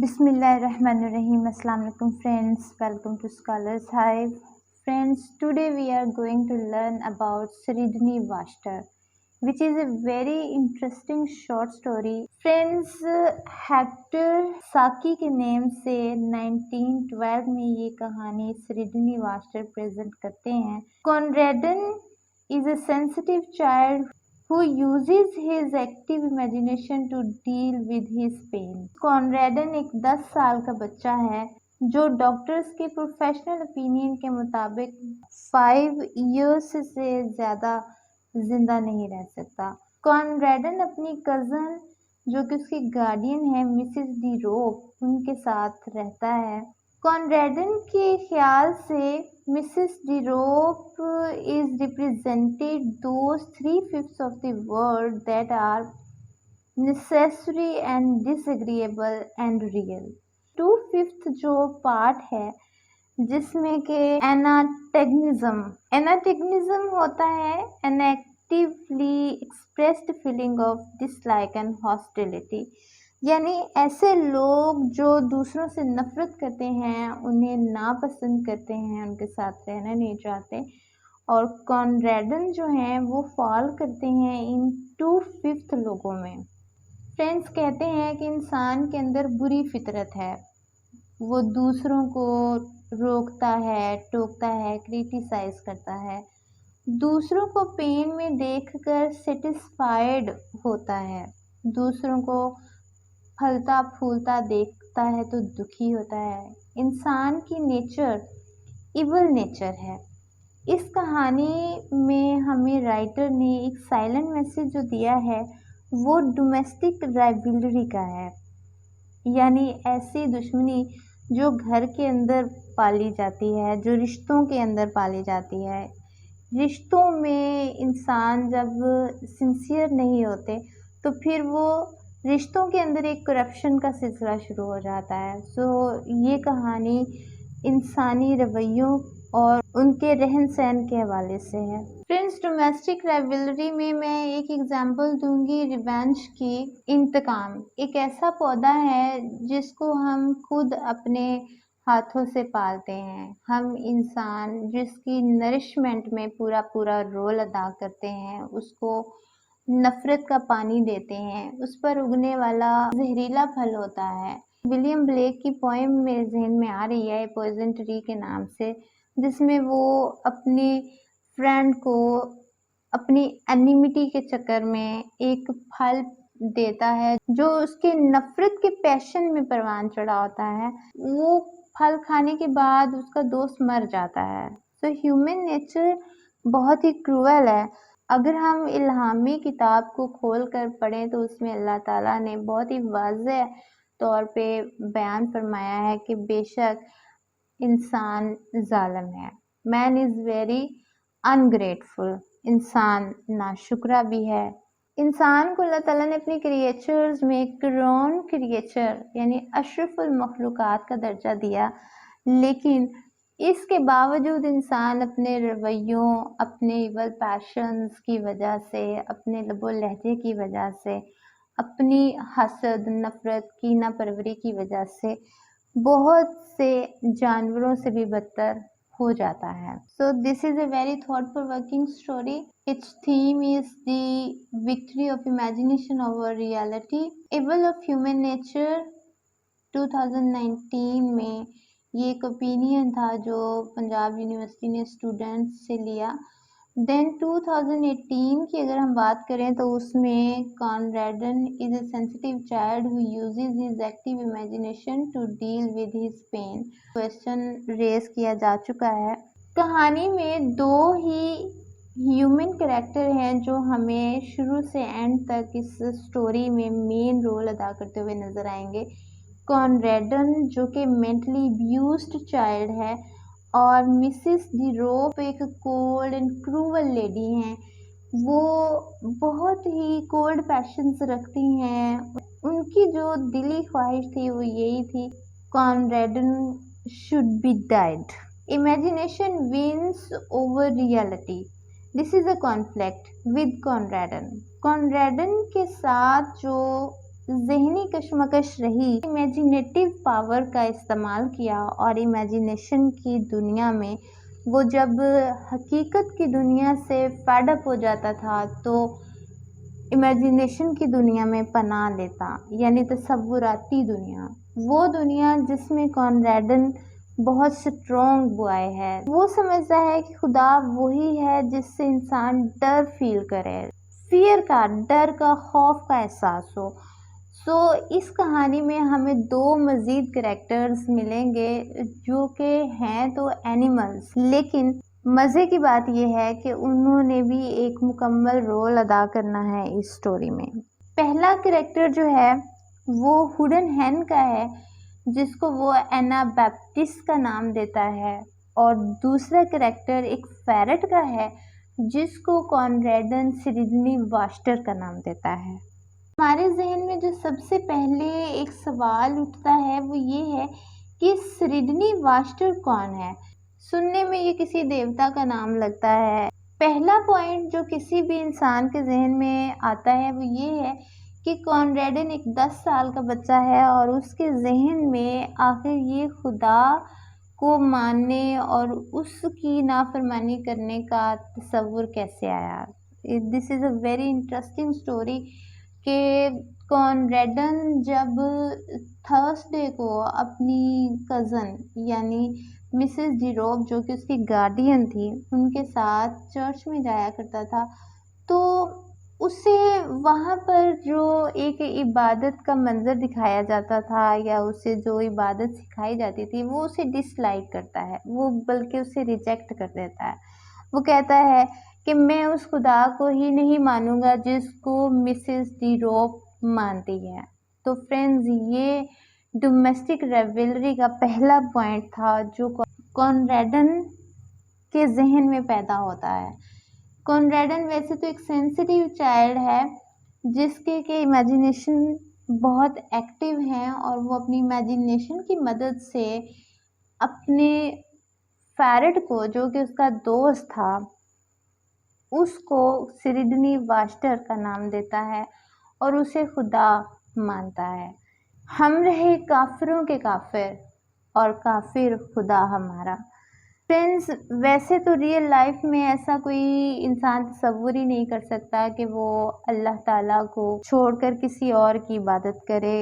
Bismillahirrahmanirrahim. Assalamu alaikum friends. Welcome to Scholars Hive. Friends, today we are going to learn about Sridhani Vaster, which is a very interesting short story. Friends, Hector साकी के name से 1912 में ये कहानी सृजनी वास्टर present करते हैं. कॉनरेडन is a sensitive child who uses his active imagination to deal with his pain. कॉनरेडन एक 10 साल का बच्चा है जो डॉक्टर्स के प्रोफेशनल ओपिनियन के मुताबिक 5 इयर्स से ज़्यादा जिंदा नहीं रह सकता. कॉनरेडन अपनी कज़न जो कि उसकी गार्डियन है मिसिस डी रोप उनके साथ रहता है. कॉनरेडन के ख्याल से Mrs D rope is represented those 3/5 of the world that are necessary and disagreeable and real. 2/5 जो पार्ट है जिसमें के एनाटेगनिज्म होता है an actively expressed feeling of dislike and hostility, यानी ऐसे लोग जो दूसरों से नफरत करते हैं, उन्हें नापसंद करते हैं, उनके साथ रहना नहीं चाहते. और कॉनरेडन जो हैं वो फॉल करते हैं इन 2/5 लोगों में. फ्रेंड्स कहते हैं कि इंसान के अंदर बुरी फितरत है, वो दूसरों को रोकता है, टोकता है, क्रिटिसाइज करता है, दूसरों को पेन में देखकर सेटिस्फाइड होता है, दूसरों को फलता फूलता देखता है तो दुखी होता है. इंसान की नेचर इवल नेचर है. इस कहानी में हमें राइटर ने एक साइलेंट मैसेज जो दिया है वो डोमेस्टिक राइवलरी का है, यानी ऐसी दुश्मनी जो घर के अंदर पाली जाती है, जो रिश्तों के अंदर पाली जाती है. रिश्तों में इंसान जब सिंसियर नहीं होते तो फिर वो रिश्तों के अंदर एक करप्शन का सिलसिला शुरू हो जाता है. ये कहानी इंसानी रवैयों और उनके रहन सहन के हवाले से है. फ्रेंड्स, डोमेस्टिक राइवलरी में मैं एक एग्जांपल दूंगी रिवेंज की. इंतकाम एक ऐसा पौधा है जिसको हम खुद अपने हाथों से पालते हैं. हम इंसान जिसकी नरिशमेंट में पूरा रोल अदा करते हैं, उसको नफरत का पानी देते हैं, उस पर उगने वाला जहरीला फल होता है. विलियम ब्लेक की पोएम मेरे जहन में आ रही है पॉइजन ट्री के नाम से, जिसमें वो अपनी फ्रेंड को अपनी एनिमिटी के चक्कर में एक फल देता है जो उसके नफरत के पैशन में परवान चढ़ा होता है. वो फल खाने के बाद उसका दोस्त मर जाता है. ह्यूमन नेचर बहुत ही क्रूअल है. अगर हम इल्हामी किताब को खोल कर पढ़ें तो उसमें अल्लाह ताला ने बहुत ही वाज़ेह तौर पे बयान फरमाया है कि बेशक इंसान जालिम है. Man is very ungrateful. इंसान नाशुक्रा भी है. इंसान को अल्लाह ताला ने अपनी क्रिएचर्स में क्रोन क्रिएचर यानी अशरफुल मखलूक़ात का दर्जा दिया, लेकिन इसके बावजूद इंसान अपने रवैयों, अपने इवल पैशंस की वजह से, अपने लबो लहजे की वजह से, अपनी हसद, नफरत, कीना परवरी की वजह से बहुत से जानवरों से भी बदतर हो जाता है. This is a very thoughtful working story. It's theme is the victory of imagination over reality. Evil of human nature 2019 में ये एक ओपिनियन था जो पंजाब यूनिवर्सिटी ने स्टूडेंट्स से लिया. देन 2018 की अगर हम बात करें तो उसमें Conradin is a sensitive child who uses his active imagination to deal with his pain. Question raise किया जा चुका है. कहानी में 2 ही ह्यूमन कैरेक्टर हैं जो हमें शुरू से एंड तक इस स्टोरी में मेन रोल अदा करते हुए नजर आएंगे. कॉनरेडन जो कि मेंटली अब्यूज्ड चाइल्ड है और मिसिस डी रोप एक कोल्ड एंड क्रूअल लेडी हैं. वो बहुत ही कोल्ड पैशंस रखती हैं. उनकी जो दिली ख्वाहिश थी वो यही थी, Conradin should be died. Imagination wins over reality. This is a conflict with Conradin. Conradin के साथ जो ज़हनी कशमकश रही, इमेजिनेटिव पावर का इस्तेमाल किया और इमेजिनेशन की दुनिया में वो जब हकीकत की दुनिया से फेड अप हो जाता था तो इमेजिनेशन की दुनिया में पनाह लेता, यानी तसव्वुराती दुनिया। वो दुनिया जिसमें कॉनरेडन बहुत स्ट्रॉन्ग बॉय है। वो समझता है कि खुदा वही है जिससे इंसान डर फील करे, फियर का, डर का, खौफ का एहसास हो। इस कहानी में हमें 2 मज़ीद कैरेक्टर्स मिलेंगे जो कि हैं तो एनिमल्स, लेकिन मज़े की बात ये है कि उन्होंने भी एक मुकम्मल रोल अदा करना है इस स्टोरी में। पहला कैरेक्टर जो है वो हुडन हैन का है, जिसको वो एना बैप्टिस्ट का नाम देता है, और दूसरा कैरेक्टर एक पैरट का है जिसको कॉनरेडन सिडनी वास्टर का नाम देता है। हमारे जहन में जो सबसे पहले एक सवाल उठता है वो ये है कि सिडनी वास्टर कौन है। सुनने में ये किसी देवता का नाम लगता है। पहला पॉइंट जो किसी भी इंसान के जहन में आता है वो ये है कि कॉनरेडन एक 10 साल का बच्चा है और उसके जहन में आखिर ये खुदा को मानने और उसकी नाफरमानी करने का तसव्वुर कैसे आया। This is a very interesting story कि कॉनरेडन जब थर्सडे को अपनी कज़न यानी मिसेस डिरोब जो कि उसकी गार्डियन थी उनके साथ चर्च में जाया करता था, तो उसे वहाँ पर जो एक इबादत का मंज़र दिखाया जाता था या उसे जो इबादत सिखाई जाती थी वो उसे डिसलाइक करता है, वो बल्कि उसे रिजेक्ट कर देता है। वो कहता है कि मैं उस खुदा को ही नहीं मानूंगा जिसको मिसेस डिरोप मानती है। तो फ्रेंड्स, ये डोमेस्टिक रेवलरी का पहला पॉइंट था जो कॉनरेडन के जहन में पैदा होता है। कॉनरेडन वैसे तो एक सेंसिटिव चाइल्ड है जिसके के इमेजिनेशन बहुत एक्टिव हैं और वो अपनी इमेजिनेशन की मदद से अपने पैरट को, जो कि उसका दोस्त था, उसको सिडनी वास्टर का नाम देता है और उसे खुदा मानता है। हम रहे काफिरों के काफिर और काफिर खुदा हमारा। फ्रेंड्स, वैसे तो रियल लाइफ में ऐसा कोई इंसान तसव्वुर ही नहीं कर सकता कि वो अल्लाह ताला को छोड़कर किसी और की इबादत करे।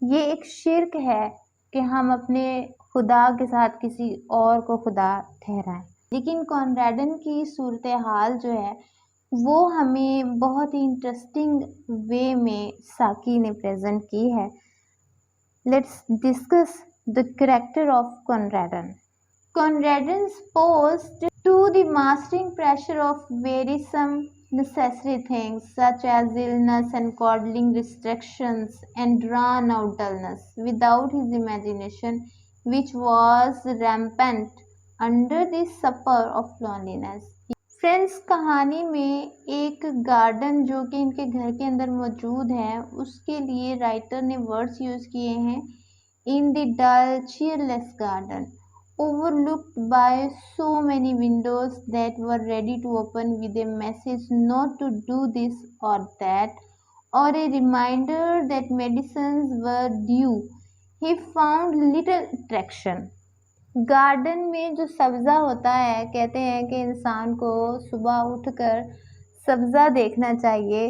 ये एक शिर्क है कि हम अपने खुदा के साथ किसी और को खुदा ठहराएं। लेकिन कॉनरेडन की सूरत हाल जो है वो हमें बहुत ही इंटरेस्टिंग वे में साकी ने प्रेजेंट की है। Let's discuss the character of Conradin. Conradin's posed to the mastering pressure of wearisome necessary things such as illness and coddling restrictions and drawn-out dullness without his imagination, which was rampant under the supper of loneliness. Friends, कहानी में एक garden जो कि इनके घर के अंदर मौजूद है उसके लिए राइटर ने वर्ड्स यूज़ किए हैं, in the dull cheerless garden, overlooked by so many windows that were ready to open with a message not to do this or that, or a reminder that medicines were due, he found little attraction. Garden में जो सब्ज़ा होता है, कहते हैं कि इंसान को सुबह उठकर सब्ज़ा देखना चाहिए।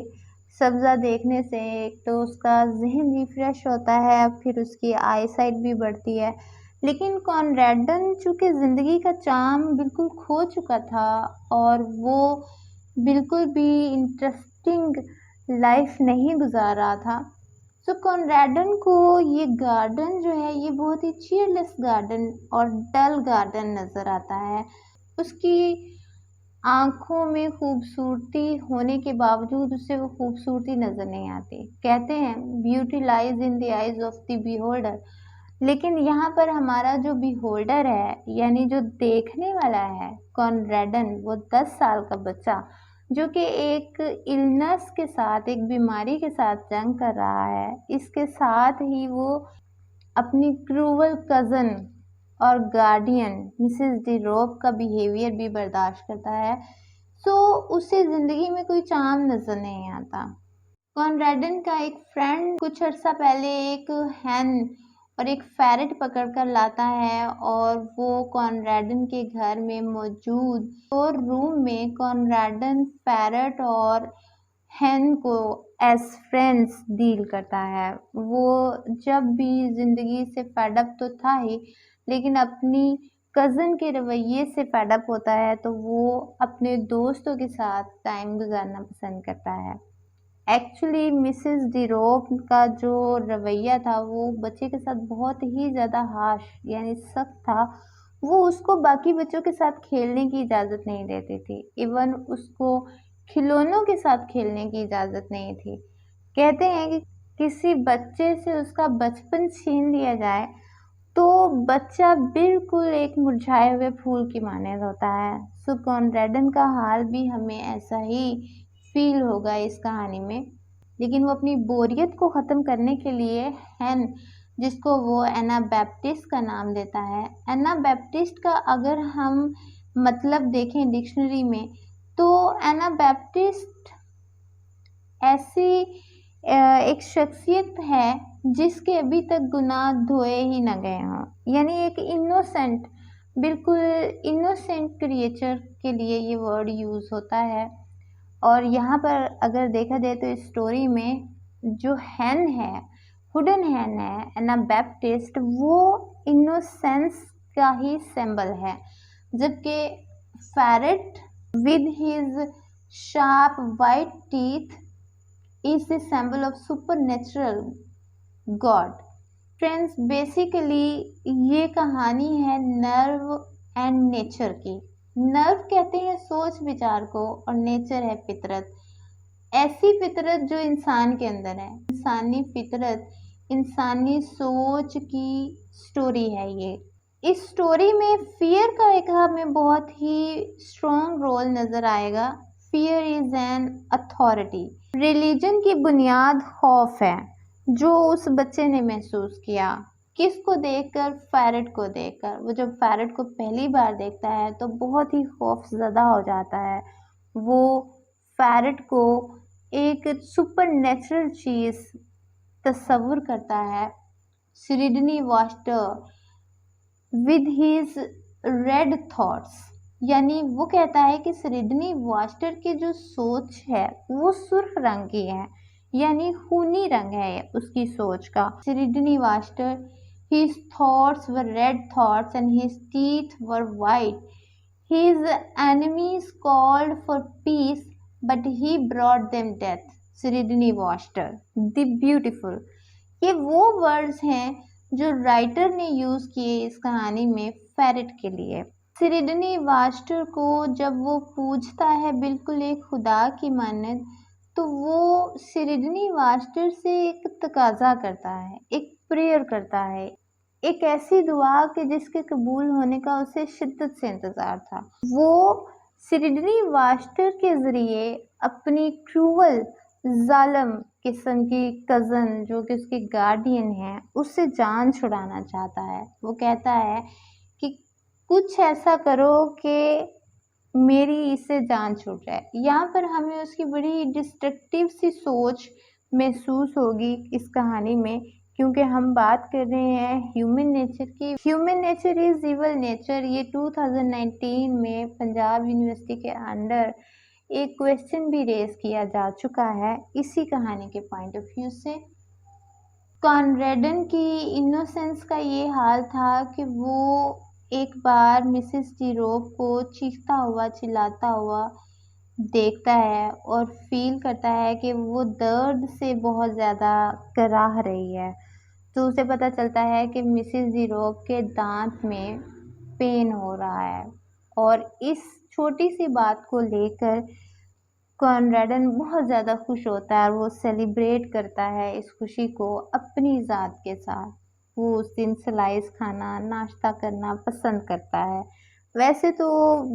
सब्ज़ा देखने से एक तो उसका जहन रिफ्रेश होता है, फिर उसकी आई साइट भी बढ़ती है। लेकिन कॉनरेडन चूँकि ज़िंदगी का चार्म बिल्कुल खो चुका था और वो बिल्कुल भी इंटरेस्टिंग लाइफ नहीं गुजार रहा था, तो कॉनरेडन को ये गार्डन जो है ये बहुत ही चीयरलेस गार्डन और डल गार्डन नज़र आता है। उसकी आँखों में खूबसूरती होने के बावजूद उसे वो खूबसूरती नज़र नहीं आती। कहते हैं beauty lies in the eyes of the beholder, लेकिन यहाँ पर हमारा जो बिहोल्डर है यानी जो देखने वाला है कॉनरेडन, वो 10 साल का बच्चा जो कि एक इलनेस के साथ, एक बीमारी के साथ जंग कर रहा है, इसके साथ ही वो अपनी क्रूवल कज़न और गार्डियन मिसेस डिरोब का बिहेवियर भी बर्दाश्त करता है। उसे ज़िंदगी में कोई चार्म नज़र नहीं आता। कॉनरेडन का एक फ्रेंड कुछ अर्सा पहले एक हैन और एक पैरट पकड़ कर लाता है और वो कॉनरेडन के घर में मौजूद और रूम में कॉनरेडन पैरट और हैन को एज फ्रेंड्स डील करता है। वो जब भी ज़िंदगी से फेड अप तो था ही, लेकिन अपनी कज़न के रवैये से फेड अप होता है, तो वो अपने दोस्तों के साथ टाइम गुजारना पसंद करता है। एक्चुअली मिसेस डिरोप का जो रवैया था वो बच्चे के साथ बहुत ही ज़्यादा हार्श यानी सख्त था। वो उसको बाकी बच्चों के साथ खेलने की इजाज़त नहीं देती थी। इवन उसको खिलौनों के साथ खेलने की इजाज़त नहीं थी। कहते हैं कि किसी बच्चे से उसका बचपन छीन लिया जाए तो बच्चा बिल्कुल एक मुरझाए हुए फूल की मानद होता है। सो कॉनरेडन का हाल भी हमें ऐसा ही फील होगा इस कहानी में। लेकिन वो अपनी बोरियत को ख़त्म करने के लिए हैन, जिसको वो एना बैप्टिस्ट का नाम देता है, एना बैप्टिस्ट का अगर हम मतलब देखें डिक्शनरी में तो एना बैप्टिस्ट ऐसी एक शख्सियत है जिसके अभी तक गुनाह धोए ही न गए हों। यानी एक इनोसेंट, बिल्कुल इनोसेंट क्रिएचर के लिए ये वर्ड यूज़ होता है। और यहाँ पर अगर देखा जाए तो इस स्टोरी में जो हैन है, हुडन हैन है, एना बैप्टिस्ट, वो इनोसेंस का ही सिंबल है, जबकि parrot with his sharp white teeth is the symbol of supernatural God. Friends, basically ये कहानी है नर्व एंड नेचर की। नर्व कहते हैं सोच विचार को और नेचर है फितरत। ऐसी फितरत जो इंसान के अंदर है, इंसानी फितरत, इंसानी सोच की स्टोरी है ये। इस स्टोरी में फियर का एक हमें बहुत ही स्ट्रॉन्ग रोल नज़र आएगा। Fear is an authority. Religion की बुनियाद खौफ है, जो उस बच्चे ने महसूस किया। किसको देखकर? पैरट को देखकर। वो जब पैरट को पहली बार देखता है तो बहुत ही खौफज़दा हो जाता है। वो पैरट को एक सुपर नेचुरल चीज़ तस्वुर करता है। Sredni Vashtar with his red thoughts, यानी वो कहता है कि सिडनी वॉस्टर की जो सोच है वो सुर्ख रंग की है, यानी खूनी रंग है उसकी सोच का। Sredni Vashtar, his thoughts were red thoughts and his teeth were white. His enemies called for peace but he brought them death. Sredni Vashtar the beautiful. ये वो वर्ड्स हैं जो राइटर ने यूज़ किए इस कहानी में पैरट के लिए। सिडनी वॉस्टर को जब वो पूछता है बिल्कुल एक खुदा की मानद, तो वो सिडनी वॉस्टर से एक तकाजा करता है, एक प्रेयर करता है, एक ऐसी दुआ कि जिसके कबूल होने का उसे शिद्दत से इंतज़ार था। वो सिडनी वॉस्टर के ज़रिए अपनी क्रूअल जालिम किस्म की कज़न, जो कि उसकी गार्डियन है, उससे जान छुड़ाना चाहता है। वो कहता है कि कुछ ऐसा करो कि मेरी इससे जान छूट जाए। यहाँ पर हमें उसकी बड़ी डिस्ट्रक्टिव सी सोच महसूस होगी इस कहानी में, क्योंकि हम बात कर रहे हैं ह्यूमन नेचर की। Human nature is evil nature. ये 2019 में पंजाब यूनिवर्सिटी के अंडर एक क्वेश्चन भी रेज किया जा चुका है इसी कहानी के पॉइंट ऑफ व्यू से। कॉनरेडन की इनोसेंस का ये हाल था कि वो एक बार मिसेस डिरोप को चीखता हुआ, चिल्लाता हुआ देखता है और फील करता है कि वो दर्द से बहुत ज़्यादा कराह रही है। तो उसे पता चलता है कि मिसेस डिरोप के दांत में पेन हो रहा है, और इस छोटी सी बात को लेकर कॉनरेडन बहुत ज़्यादा खुश होता है और वो सेलिब्रेट करता है इस खुशी को अपनी ज़ात के साथ। वो उस दिन स्लाइस खाना, नाश्ता करना पसंद करता है। वैसे तो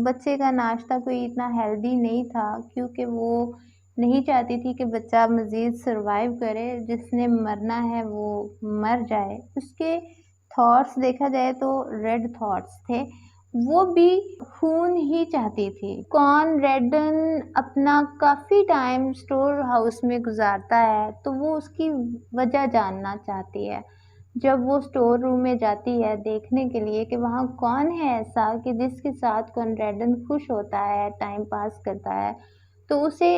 बच्चे का नाश्ता कोई इतना हेल्दी नहीं था, क्योंकि वो नहीं चाहती थी कि बच्चा मज़ीद सर्वाइव करे, जिसने मरना है वो मर जाए। उसके थॉट्स देखा जाए तो रेड थॉट्स थे। वो भी खून ही चाहती थी। कॉनरेडन अपना काफ़ी टाइम स्टोर हाउस में गुजारता है, तो वो उसकी वजह जानना चाहती है। जब वो स्टोर रूम में जाती है देखने के लिए कि वहाँ कौन है ऐसा कि जिसके साथ कॉनरेडन खुश होता है, टाइम पास करता है, तो उसे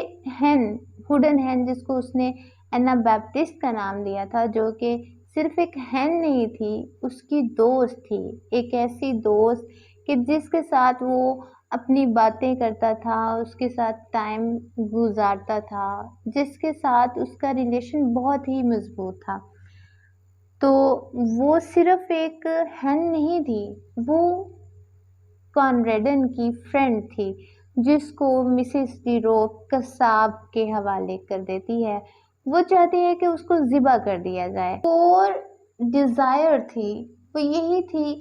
हेन, वुडन हेन, जिसको उसने एना बैप्टिस्ट का नाम दिया था, जो कि सिर्फ एक हेन नहीं थी, उसकी दोस्त थी। एक ऐसी दोस्त कि जिसके साथ वो अपनी बातें करता था, उसके साथ टाइम गुजारता था, जिसके साथ उसका रिलेशन बहुत ही मजबूत था। तो वो सिर्फ एक हेन नहीं थी, वो कॉनरेडन की फ्रेंड थी, जिसको मिसेस डिरोप कसाब के हवाले कर देती है। वो चाहती है कि उसको ज़िबा कर दिया जाए। और डिज़ायर थी, वो यही थी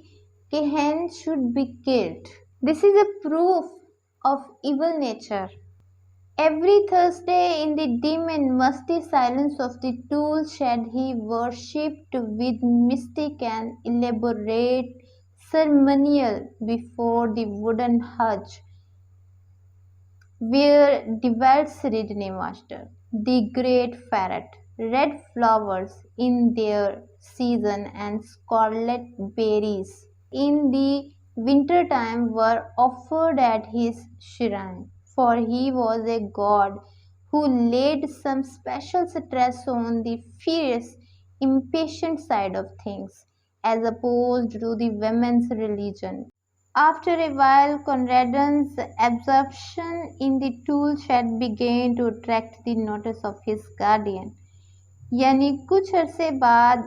कि हेन should be killed. This is a proof of evil nature. Every Thursday, in the dim and musty silence of the tool shed, he worshipped with mystic and elaborate ceremonial before the wooden hutch where dwelt Sridhani Master, the great ferret. Red flowers in their season and scarlet berries in the winter time were offered at his shrine, for he was a god who laid some special stress on the fierce, impatient side of things, as opposed to the women's religion. After a while, Conradin's absorption in the tool shed began to attract the notice of his guardian. यानी कुछ अरसे बाद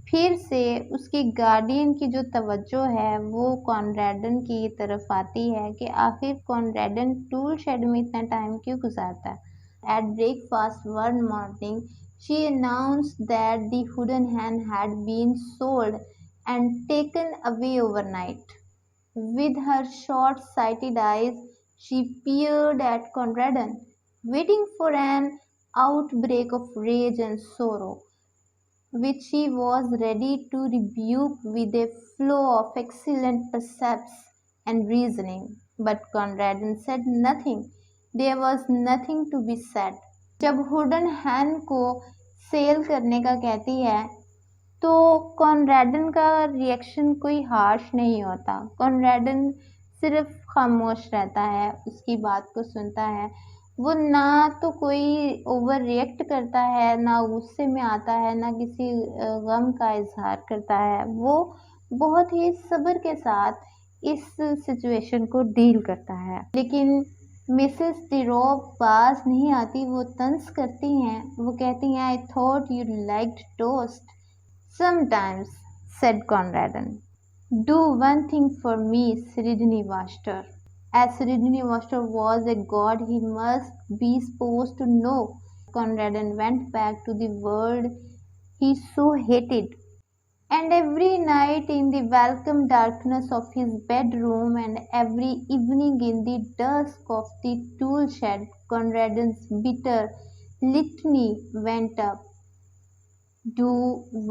फिर से उसकी guardian की जो तवज्जो है वो कॉनरेडन की तरफ आती है कि आखिर कॉनरेडन टूल शेड में इतना टाइम क्यों गुजारता है। At breakfast one morning she announced that the wooden hen had been sold and taken away overnight. With her short-sighted eyes, she peered at Conradin, waiting for an outbreak of rage and sorrow, which she was ready to rebuke with a flow of excellent precepts and reasoning. But Conradin said nothing. There was nothing to be said. जब हुडन हैन को cell करने का कहती है तो कॉनरेडन का reaction कोई harsh नहीं होता। कॉनरेडन सिर्फ खामोश रहता है, उसकी बात को सुनता है। वो ना तो कोई ओवर रिएक्ट करता है, ना गुस्से में आता है, ना किसी गम का इजहार करता है। वो बहुत ही सब्र के साथ इस सिचुएशन को डील करता है। लेकिन मिसेस डिरोप पास नहीं आती, वो तंज करती हैं। वो कहती हैं, I thought you liked toast. Sometimes, said Conradin. Do one thing for me, Sridhani. As Sridhani was a god, he must be supposed to know. Conradin went back to the world he so hated. And every night in the welcome darkness of his bedroom and every evening in the dusk of the tool shed, Conradin's bitter litany went up. Do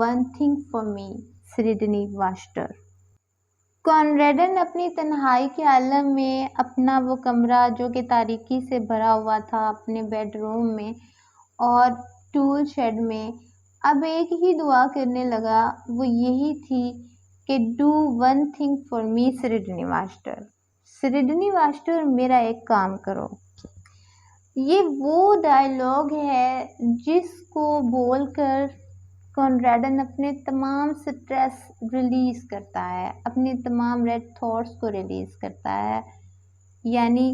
one thing for me, Sridhani Vaster. कॉनरेडन अपनी तन्हाई के आलम में अपना वो कमरा जो कि तारीकी से भरा हुआ था अपने बेडरूम में और टूल शेड में अब एक ही दुआ करने लगा। वो यही थी कि do one thing for me Sredni Vashtar. Sredni Vashtar मेरा एक काम करो। ये वो डायलॉग है जिसको बोलकर कॉनरेडन अपने तमाम स्ट्रेस रिलीज करता है, अपने तमाम रेड थॉट्स को रिलीज करता है। यानी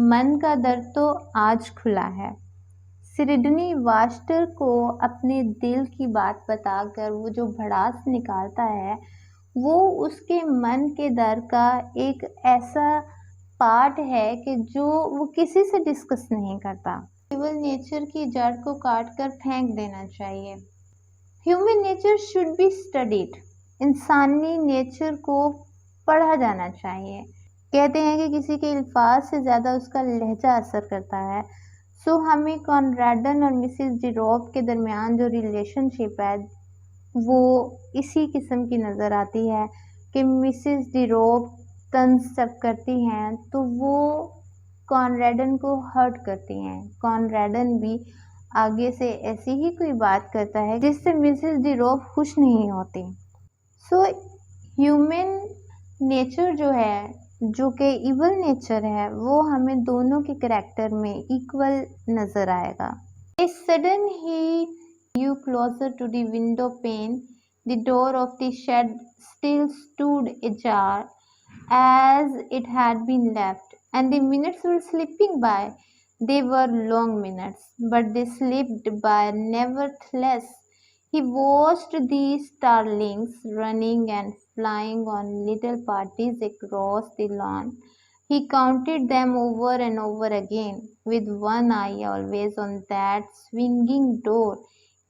मन का दर्द तो आज खुला है। सिडनी वास्टर को अपने दिल की बात बताकर वो जो भड़ास निकालता है वो उसके मन के दर्द का एक ऐसा पार्ट है कि जो वो किसी से डिस्कस नहीं करता। केवल नेचर की जड़ को काट कर फेंक देना चाहिए। Human nature should be studied. इंसानी नेचर को पढ़ा जाना चाहिए। कहते हैं कि किसी के अल्फाज से ज़्यादा उसका लहजा असर करता है। सो हमें कॉनरेडन और मिसेस डिरोप के दरमियान जो रिलेशनशिप है वो इसी किस्म की नज़र आती है कि मिसेस डिरोप तंज जब करती हैं तो वो कॉनरेडन को हर्ट करती हैं। कॉनरेडन भी आगे से ऐसी ही कोई बात करता है जिससे मिसेस डी रोप खुश नहीं होती। सो ह्यूमन नेचर जो है, जो कि इवल नेचर है, वो हमें दोनों के करेक्टर में इक्वल नज़र आएगा। A sudden he drew closer to the window pane. The door of the shed still stood ajar as it had been left, and the minutes were slipping by. They were long minutes, but they slipped by nevertheless. He watched the starlings running and flying on little parties across the lawn. He counted them over and over again, with one eye always on that swinging door.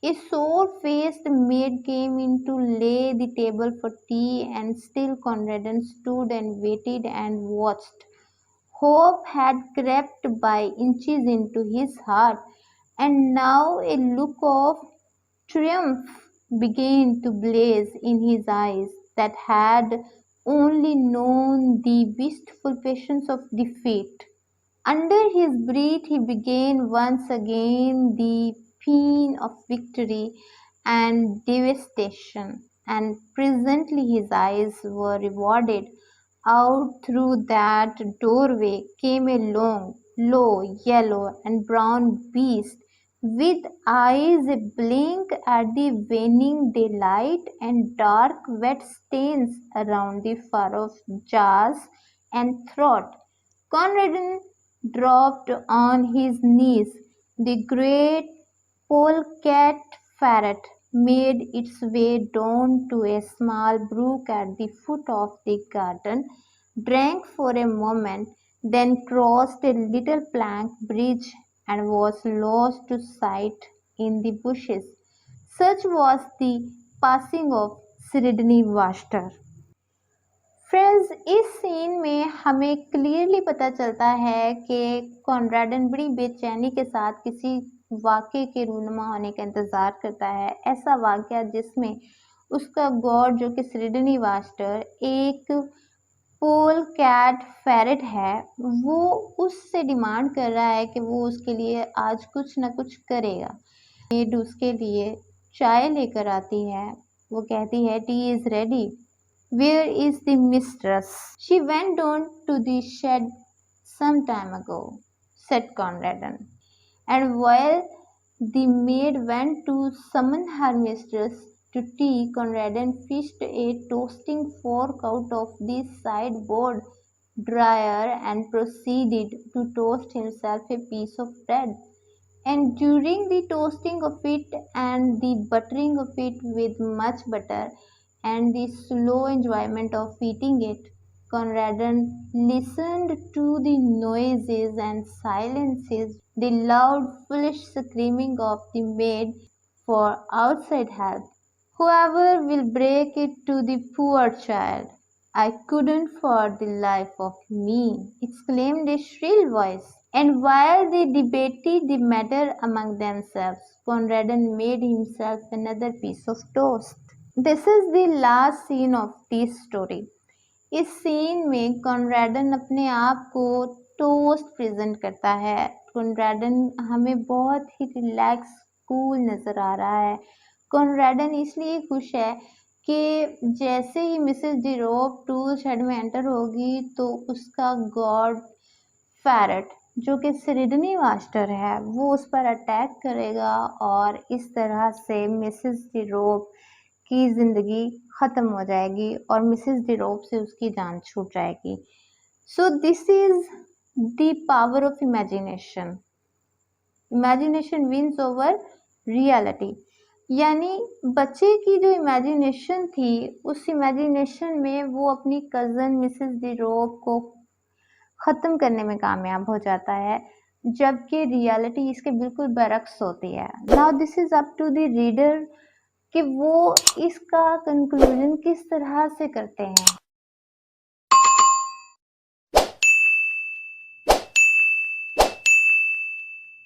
A sore-faced maid came in to lay the table for tea, and still Conradin stood and waited and watched. Hope had crept by inches into his heart, and now a look of triumph began to blaze in his eyes that had only known the wistful patience of defeat. Under his breath he began once again the pain of victory and devastation, and presently his eyes were rewarded. Out through that doorway came a long, low, yellow and brown beast, with eyes blink at the waning daylight and dark wet stains around the furrowed jaws and throat. Conradin dropped on his knees. The great polecat ferret made its way down to a small brook at the foot of the garden, drank for a moment, then crossed a little plank bridge and was lost to sight in the bushes. Such was the passing of Sridney Vaster. Friends, इस scene में हमें clearly पता चलता है कि कॉनराडन बड़ी बेचैनी के साथ किसी वाक़े के रूनुमा होने का इंतज़ार करता है। ऐसा वाक़या जिसमें उसका गॉड जो कि सिडनी वास्टर एक पोल कैट फेरेट है, वो उससे डिमांड कर रहा है कि वो उसके लिए आज कुछ ना कुछ करेगा। मेड उसके लिए चाय लेकर आती है। वो कहती है T is ready. Where is the mistress? She went down to the shed some time ago, said Conradin. And while the maid went to summon her mistress to tea, Conradin fished a toasting fork out of the sideboard dryer and proceeded to toast himself a piece of bread. And during the toasting of it and the buttering of it with much butter, and the slow enjoyment of eating it, Conradin listened to the noises and silences, the loud, foolish screaming of the maid for outside help. Whoever will break it to the poor child? I couldn't for the life of me, exclaimed a shrill voice. And while they debated the matter among themselves, Conradin made himself another piece of toast. This is the last scene of this story. इस scene में Conradin अपने आप को toast present करता है। कॉनराडन हमें बहुत ही relax cool नज़र आ रहा है। कॉनराडन इसलिए खुश है कि जैसे ही मिसेस डी रोप टूल शेड में एंटर होगी तो उसका गॉड फैरट जो कि सिडनी वास्टर है वो उस पर अटैक करेगा और इस तरह से मिसेस डी रोप की ज़िंदगी ख़त्म हो जाएगी और मिसेस डी रोप से उसकी जान छूट जाएगी। So this is the power of imagination. Imagination wins over reality. यानी बच्चे की जो इमेजिनेशन थी, उस इमेजिनेशन में वो अपनी कज़न मिसेस डी रोप को ख़त्म करने में कामयाब हो जाता है, जबकि रियलिटी इसके बिल्कुल बरक्स होती है। Now this is up to the reader कि वो इसका कंक्लूजन किस तरह से करते हैं।